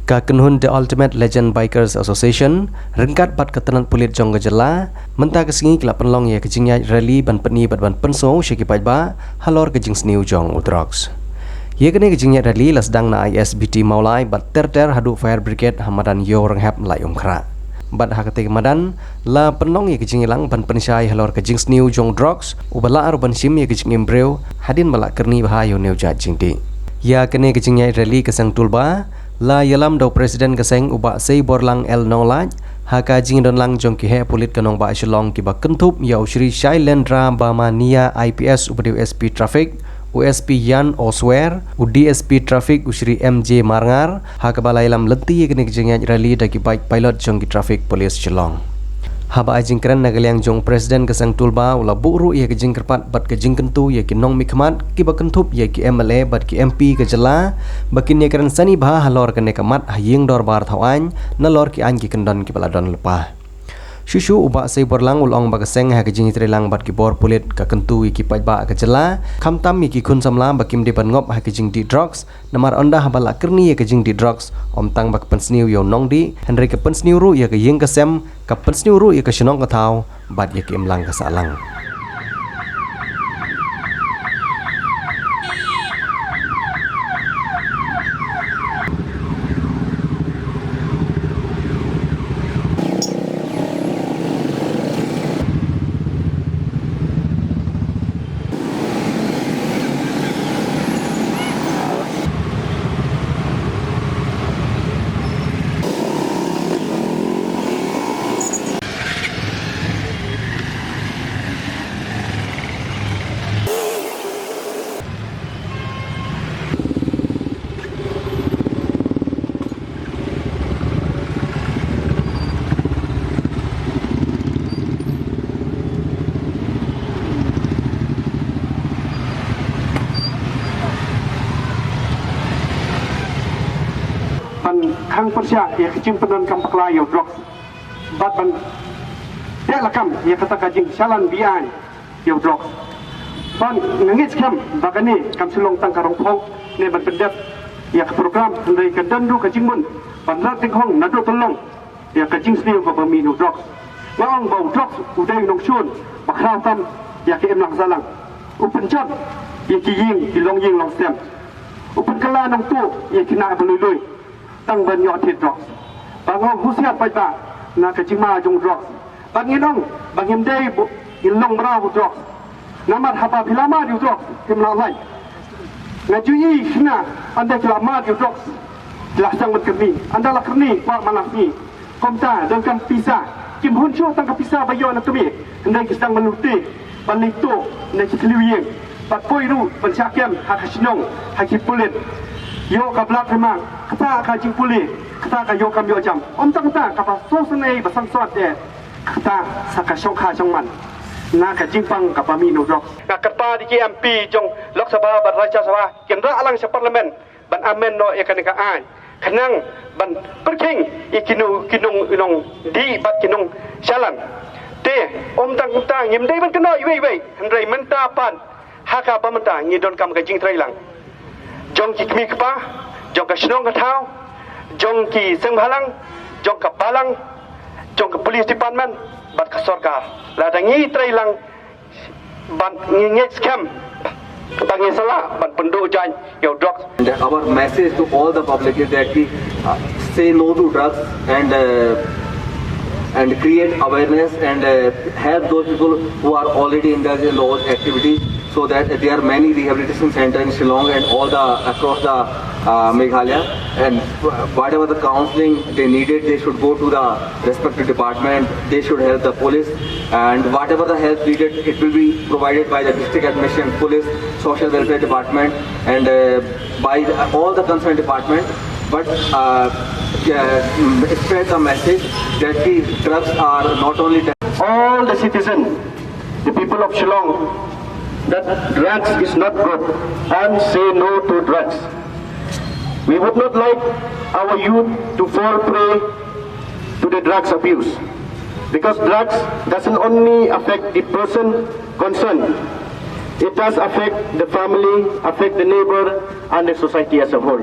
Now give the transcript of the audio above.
Kakenhun The Ultimate Legend Bikers Association rengkat bat ketenan pulit jong gejala mentah kesingi kelap penlong ya kejingnya rally ban peni bat ban penso syaki ba halor kejing sniu jong utrox. Ye kene kejingnya rally lasdang na ISBT maulai bat ter hadu fire brigade hamadan yo renghap melai umkra. Bat hakate kemadan la penlong ya kejing ilang ban pensyai halor kejing sniu jong drox ubala aruban sim ya kejing imbreu hadin balak kerni bahayo neu jajing di. Ya kene kejingnya rally kesang tulba la yalam do presiden keseng uba sei borlang el nonglaj haka jing don lang jong ki he pulit kanong ba shlong ki ba kentup ya usri shailendra bamania IPS ubdi USP traffic USP Yan Oswer UDSP traffic usri MJ Marngar haka bala yalam leti kene jingnya rally daki bike pilot jong ki traffic police shlong haba ajing keren nagaliang jong presiden kesang tulba ula buru ya kejing kerpat bat kejing kentu ya ki nong mikmat ki ba kentup ya ki MLA bat ki MP ke jela bakin ya keren sani bah halor kene kamat haying dor bar thawan nalor ki an ki kendon ki baladon lepah Shushu uba sei borlang ulong ba keseng ha kejing trilang bat ki bor pulit ka kentu ki paj ba ke jela khamtam ki kun samla bakim de ban ngop ha kejing di drugs namar onda habala kerni ya kejing di drugs om tang bak pensniu yo nong di henry ke pensniu ru ya ke yeng kesem ka pensniu ru ya ke shnong ka thau bat ya ki imlang ka salang khang persya ya kecing penon kam paklayo drok bat ban ya lakam ya kata kajing salan bian yo drok ban ngit kam bagani kam sulong tang karong phok ne ban pendat ya ke program ndai ka dandu kajing mun ban lat ting hong nadu tolong ya kajing sniu ko bami no drok laong bau drok udai nong chun bakra tam ya ke em lang salang upen chat ya ki ying ki long ying long sem upen kala nong tu ya kina belului tăng bên nhỏ thịt rọc bằng ông hút xẹt bạch bạ là cái chim ma trong rọc bằng nghe đông bằng em đây in lông ra hút rọc nắm mặt haba pilama điều rọc em làm vậy ngày chú ý khi nào anh đây pilama điều rọc là sang bên kami anda là kami qua mana ni komta dan kam pisa kim hun show tang pisa bayo na tumi andai kisang manuti panito na kitliwing pat poiru pansakem hakasnong hakipulit yo kablak memang kata kajing puli kata kayo kam yo jam om tang ta kapa sosenei basang suat de kata saka shongkha jongman na kajing pang kapa mino drop na kata di MP jong Lok Sabha ban Raja Sabha kendra alang sa parlimen ban amen no ekan ka an kanang ban perking ikinu kinung inong di bat kinung salan te om tang ta ngim dei ban keno iwei hendrai menta pan haka pamenta ngidon kam kajing trailang jong ki kmi kapa jong ka shnong ka thau jong ki seng halang jong ka balang jong ka police department bat ka sarkar la dangi trailang ban ngi scam bangi sala ban pendu jan yo drugs. Our message to all the public is that we say no to drugs and create awareness and help those people who are already indulged in those activities, so that there are many rehabilitation centers in Shillong and all across the Meghalaya, and whatever the counseling they needed, they should go to the respective department. They should help the police, and whatever the help needed, it will be provided by the district admission, police, social welfare department, and by all the concerned department. But spread the message that the drugs are not only all the citizens, the people of Shillong, that drugs is not good and say no to drugs. We would not like our youth to fall prey to the drugs abuse, because drugs doesn't only affect the person concerned, it does affect the family, affect the neighbor and the society as a whole.